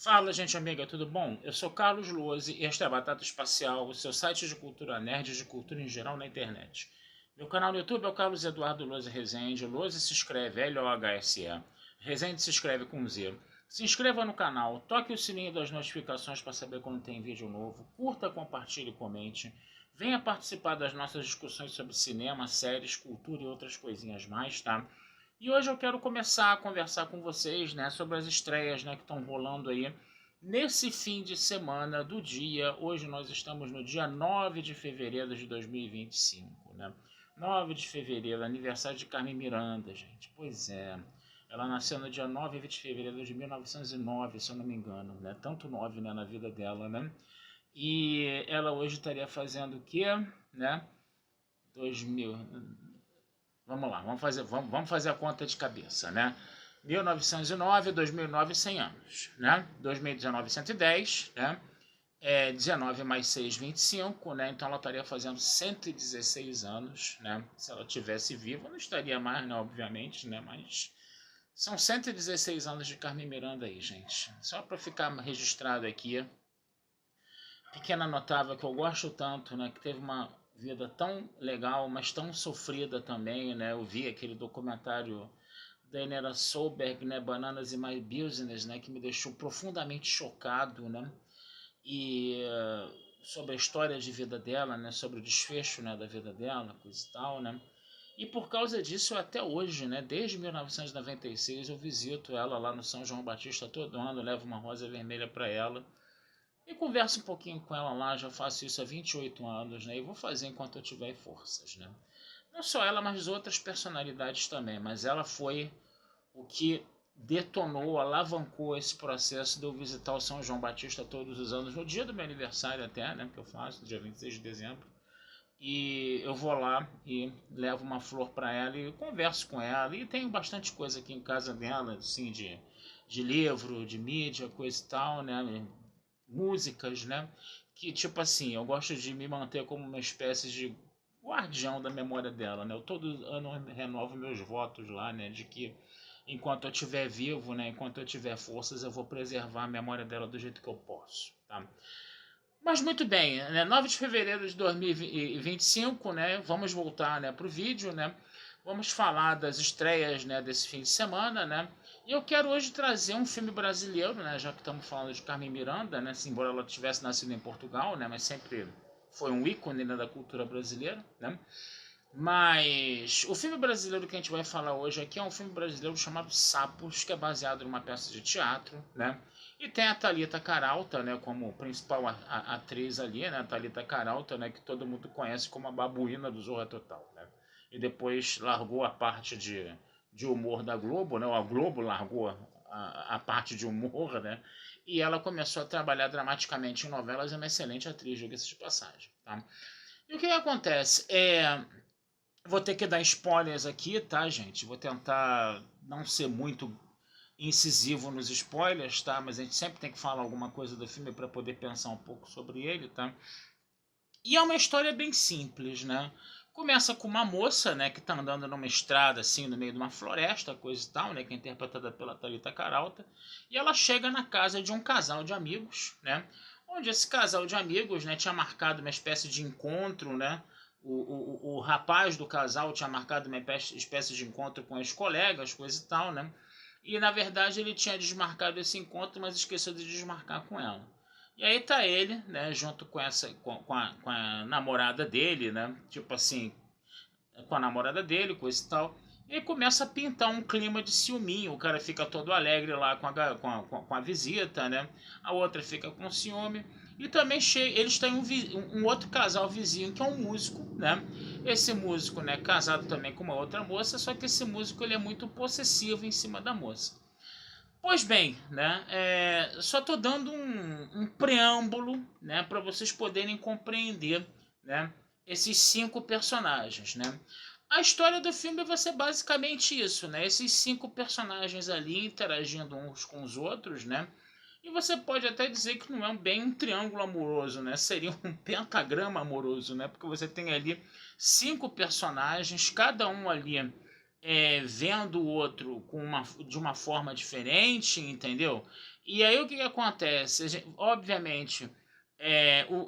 Fala, gente amiga, tudo bom? Eu sou Carlos Lose e esta é a Batata Espacial, o seu site de cultura nerd e de cultura em geral na internet. Meu canal no YouTube é o Carlos Eduardo Lose Rezende. Lose se escreve L-O-H-S-E. Rezende se escreve com Z. Se inscreva no canal, toque o sininho das notificações para saber quando tem vídeo novo, curta, compartilhe e comente. Venha participar das nossas discussões sobre cinema, séries, cultura e outras coisinhas mais, tá? E hoje eu quero começar a conversar com vocês, né, sobre as estreias, né, que estão rolando aí nesse fim de semana do dia. Hoje nós estamos no dia 9 de fevereiro de 2025, né? 9 de fevereiro, aniversário de Carmen Miranda, gente. Pois é. Ela nasceu no dia 9 de fevereiro de 1909, se eu não me engano, né? Tanto 9, né, na vida dela, né? E ela hoje estaria fazendo o quê, né? 2000. Vamos lá, vamos fazer a conta de cabeça, né? 1909, 2009, 100 anos, né? 2019, 110, né? 19 mais 6, 25, né? Então ela estaria fazendo 116 anos, né? Se ela tivesse viva, não estaria mais, né? Obviamente, né? Mas são 116 anos de Carmen Miranda aí, gente. Só para ficar registrado aqui, pequena notável que eu gosto tanto, né? Que teve uma vida tão legal, mas tão sofrida também, né? Eu vi aquele documentário da Nera Solberg, né? Bananas in My Business, né? Que me deixou profundamente chocado, né? E sobre a história de vida dela, né? Sobre o desfecho, né? Da vida dela, coisa e tal, né? E por causa disso, até hoje, né? Desde 1996, eu visito ela lá no São João Batista todo ano, levo uma rosa vermelha para ela e converso um pouquinho com ela lá. Já faço isso há 28 anos, né? E vou fazer enquanto eu tiver forças, né? Não só ela, mas outras personalidades também. Mas ela foi o que detonou, alavancou esse processo de eu visitar o São João Batista todos os anos, no dia do meu aniversário até, né? Que eu faço, dia 26 de dezembro. E eu vou lá e levo uma flor para ela e converso com ela. E tenho bastante coisa aqui em casa dela, assim, de livro, de mídia, coisa e tal, né? Músicas, né? Que, tipo assim, eu gosto de me manter como uma espécie de guardião da memória dela, né? Eu todo ano renovo meus votos lá, né? De que enquanto eu estiver vivo, né? Enquanto eu tiver forças, eu vou preservar a memória dela do jeito que eu posso, tá? Mas muito bem, né? 9 de fevereiro de 2025, né? Vamos voltar, né, para o vídeo, né? Vamos falar das estreias, né, desse fim de semana, né? E eu quero hoje trazer um filme brasileiro, né? Já que estamos falando de Carmen Miranda, né? Embora ela tivesse nascido em Portugal, né? Mas sempre foi um ícone, né, da cultura brasileira, né? Mas o filme brasileiro que a gente vai falar hoje aqui é um filme brasileiro chamado Sapos, que é baseado numa peça de teatro, né? E tem a Thalita Caralta, né, como principal atriz ali, né? A Thalita Caralta, né, que todo mundo conhece como a babuína do Zorra Total, né? E depois largou a parte de humor da Globo, né? A Globo largou a parte de humor, né? E ela começou a trabalhar dramaticamente em novelas. É uma excelente atriz, diga-se de passagem, tá? E o que acontece? Vou ter que dar spoilers aqui, tá, gente? Vou tentar não ser muito incisivo nos spoilers, tá? Mas a gente sempre tem que falar alguma coisa do filme para poder pensar um pouco sobre ele, tá? E é uma história bem simples, né? Começa com uma moça, né, que tá andando numa estrada, assim, no meio de uma floresta, coisa e tal, né, que é interpretada pela Thalita Caralta, e ela chega na casa de um casal de amigos, né, onde esse casal de amigos, né, tinha marcado uma espécie de encontro, né, o rapaz do casal tinha marcado uma espécie de encontro com as colegas, coisa e tal, né, e na verdade ele tinha desmarcado esse encontro, mas esqueceu de desmarcar com ela. E aí tá ele, né, junto com a namorada dele, né, tipo assim, com a namorada dele, coisa e tal, e começa a pintar um clima de ciúminho. O cara fica todo alegre lá com a visita, né, a outra fica com ciúme, e também eles têm um outro casal vizinho que é um músico, né, esse músico, né, casado também com uma outra moça, só que esse músico ele é muito possessivo em cima da moça. Pois bem, né, só estou dando um preâmbulo, né, para vocês poderem compreender, né, esses 5 personagens. Né. A história do filme vai ser basicamente isso, né, esses 5 personagens ali interagindo uns com os outros, né, e você pode até dizer que não é bem um triângulo amoroso, né, seria um pentagrama amoroso, né, porque você tem ali 5 personagens, cada um ali vendo o outro de uma forma diferente, entendeu? E aí o que que acontece? Obviamente,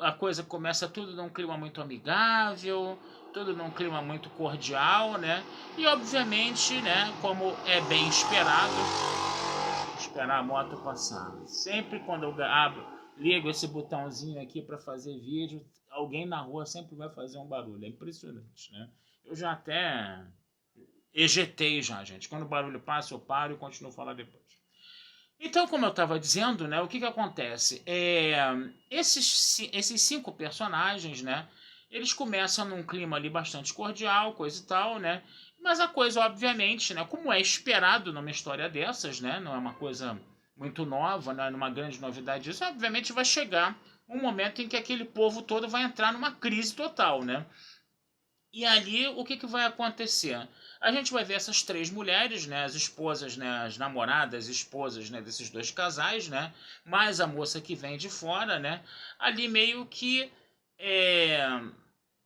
a coisa começa tudo num clima muito amigável, tudo num clima muito cordial, né? E obviamente, né, como é bem esperado, esperar a moto passar. Sempre quando eu ligo esse botãozinho aqui para fazer vídeo, alguém na rua sempre vai fazer um barulho. É impressionante, né? Eu já até ejetei já, gente. Quando o barulho passa, eu paro e continuo a falar depois. Então, como eu estava dizendo, né, o que que acontece? Esses 5 personagens, né, eles começam num clima ali bastante cordial, coisa e tal, né? Mas a coisa, obviamente, né, como é esperado numa história dessas, né, não é uma coisa muito nova, não é uma grande novidade isso, obviamente vai chegar um momento em que aquele povo todo vai entrar numa crise total, né? E ali, o que que vai acontecer? A gente vai ver essas 3 mulheres, né, as esposas, né, as namoradas, esposas, né, desses 2 casais, né, mais a moça que vem de fora, né, ali meio que é,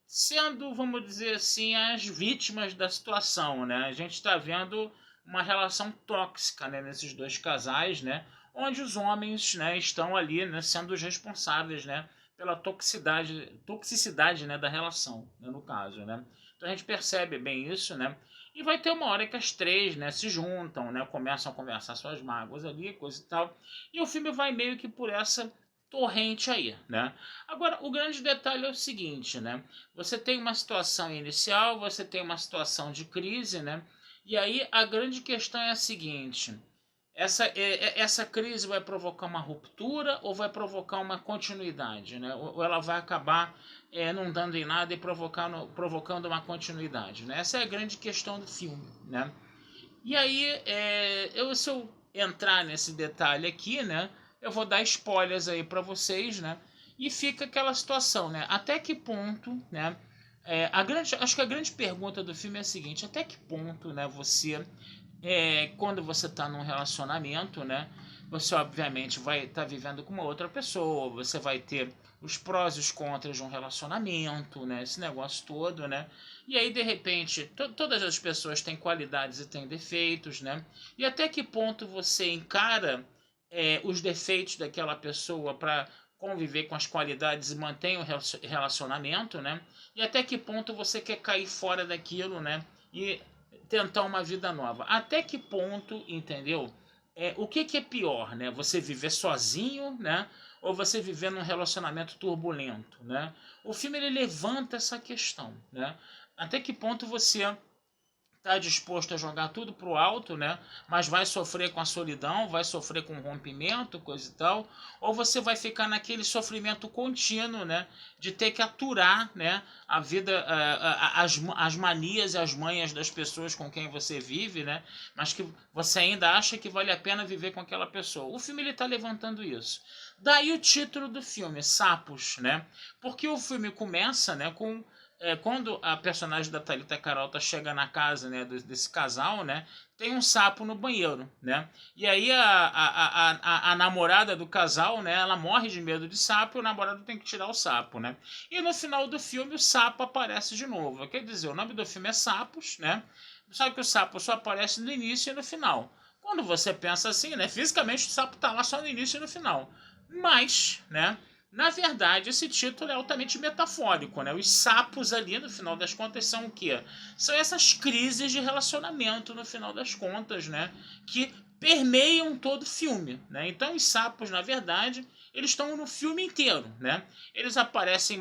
sendo, vamos dizer assim, as vítimas da situação, né? A gente está vendo uma relação tóxica, né, nesses 2 casais, né, onde os homens, né, estão ali, né, sendo os responsáveis, né, pela toxicidade, né, da relação, né, no caso, né? Então a gente percebe bem isso, né? E vai ter uma hora que as 3, né, se juntam, né, começam a conversar suas mágoas ali, coisa e tal. E o filme vai meio que por essa torrente aí, né? Agora, o grande detalhe é o seguinte, né? Você tem uma situação inicial, você tem uma situação de crise, né? E aí a grande questão é a seguinte: essa crise vai provocar uma ruptura ou vai provocar uma continuidade, né? Ou ela vai acabar não dando em nada e provocando uma continuidade, né? Essa é a grande questão do filme, né? E aí, se eu entrar nesse detalhe aqui, né? Eu vou dar spoilers aí para vocês, né? E fica aquela situação, né? Até que ponto, né? Acho que a grande pergunta do filme é a seguinte: até que ponto, né? Quando você está num relacionamento, né? Você obviamente vai estar vivendo com uma outra pessoa, você vai ter os prós e os contras de um relacionamento, né? Esse negócio todo, né? E aí, de repente, todas as pessoas têm qualidades e têm defeitos, né? E até que ponto você encara os defeitos daquela pessoa para conviver com as qualidades e manter o relacionamento, né? E até que ponto você quer cair fora daquilo, né? E tentar uma vida nova. Até que ponto, entendeu? O que que é pior, né? Você viver sozinho, né? Ou você viver num relacionamento turbulento, né? O filme ele levanta essa questão, né? Até que ponto você está disposto a jogar tudo pro alto, né? Mas vai sofrer com a solidão, vai sofrer com o rompimento, coisa e tal, ou você vai ficar naquele sofrimento contínuo, né? De ter que aturar, né? A vida, as manias e as manhas das pessoas com quem você vive, né? Mas que você ainda acha que vale a pena viver com aquela pessoa. O filme ele está levantando isso. Daí o título do filme, Sapos, né? Porque o filme começa, né? Quando a personagem da Thalita Carolta chega na casa, né, desse casal, né, tem um sapo no banheiro, né? E aí a namorada do casal, né, ela morre de medo de sapo e o namorado tem que tirar o sapo, né? E no final do filme o sapo aparece de novo. Quer dizer, o nome do filme é Sapos, né? Só que o sapo só aparece no início e no final. Quando você pensa assim, né, fisicamente o sapo tá lá só no início e no final. Mas, né, na verdade, esse título é altamente metafórico, né? Os sapos ali, no final das contas, são o quê? São essas crises de relacionamento, no final das contas, né? Que permeiam todo o filme, né? Então, os sapos, na verdade, eles estão no filme inteiro, né? Eles aparecem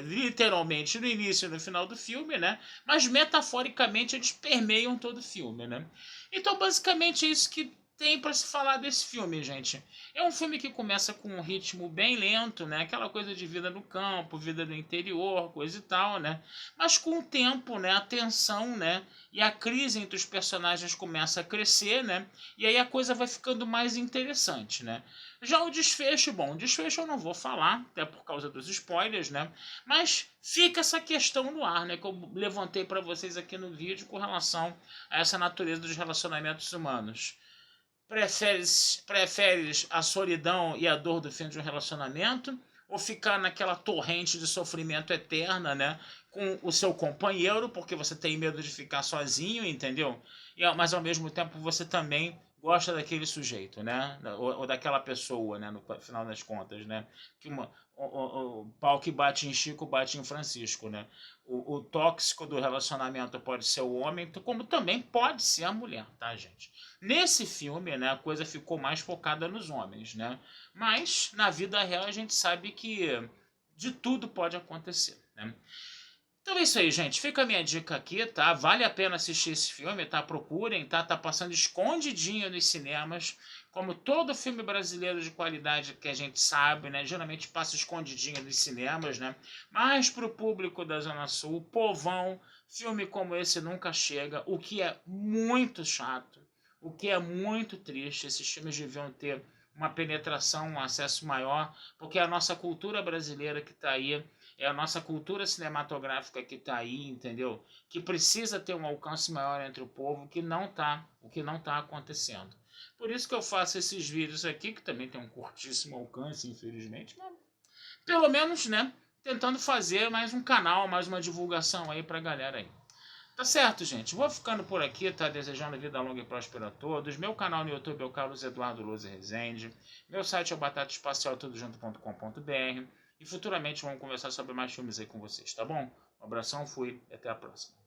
literalmente no início e no final do filme, né? Mas, metaforicamente, eles permeiam todo o filme, né? Então, basicamente, é isso que tem para se falar desse filme, gente. É um filme que começa com um ritmo bem lento, né? Aquela coisa de vida no campo, vida no interior, coisa e tal, né? Mas com o tempo, né? A tensão, né? E a crise entre os personagens começa a crescer, né? E aí a coisa vai ficando mais interessante, né? Já o desfecho, bom, o desfecho eu não vou falar, até por causa dos spoilers, né? Mas fica essa questão no ar, né? Que eu levantei para vocês aqui no vídeo com relação a essa natureza dos relacionamentos humanos. Preferes a solidão e a dor do fim de um relacionamento ou ficar naquela torrente de sofrimento eterna, né, com o seu companheiro, porque você tem medo de ficar sozinho, entendeu? Mas ao mesmo tempo você também gosta daquele sujeito, né? Ou daquela pessoa, né? No final das contas, né? Que o pau que bate em Chico bate em Francisco, né? O tóxico do relacionamento pode ser o homem, como também pode ser a mulher, tá, gente? Nesse filme, né, a coisa ficou mais focada nos homens, né? Mas na vida real a gente sabe que de tudo pode acontecer, né? Então é isso aí, gente. Fica a minha dica aqui, tá? Vale a pena assistir esse filme, tá? Procurem, tá? Tá passando escondidinho nos cinemas. Como todo filme brasileiro de qualidade que a gente sabe, né? Geralmente passa escondidinho nos cinemas, né? Mas pro público da Zona Sul, povão, filme como esse nunca chega, o que é muito chato, o que é muito triste. Esses filmes deviam ter uma penetração, um acesso maior, porque é a nossa cultura brasileira que está aí, é a nossa cultura cinematográfica que está aí, entendeu? Que precisa ter um alcance maior entre o povo, o que não tá acontecendo. Por isso que eu faço esses vídeos aqui, que também tem um curtíssimo alcance, infelizmente, mas pelo menos, né, tentando fazer mais um canal, mais uma divulgação aí pra galera aí. Tá certo, gente? Vou ficando por aqui, tá? Desejando vida longa e próspera a todos. Meu canal no YouTube é o Carlos Eduardo Lousa Rezende. Meu site é o batataespacialtudojunto.com.br. E futuramente vamos conversar sobre mais filmes aí com vocês, tá bom? Um abração, fui e até a próxima.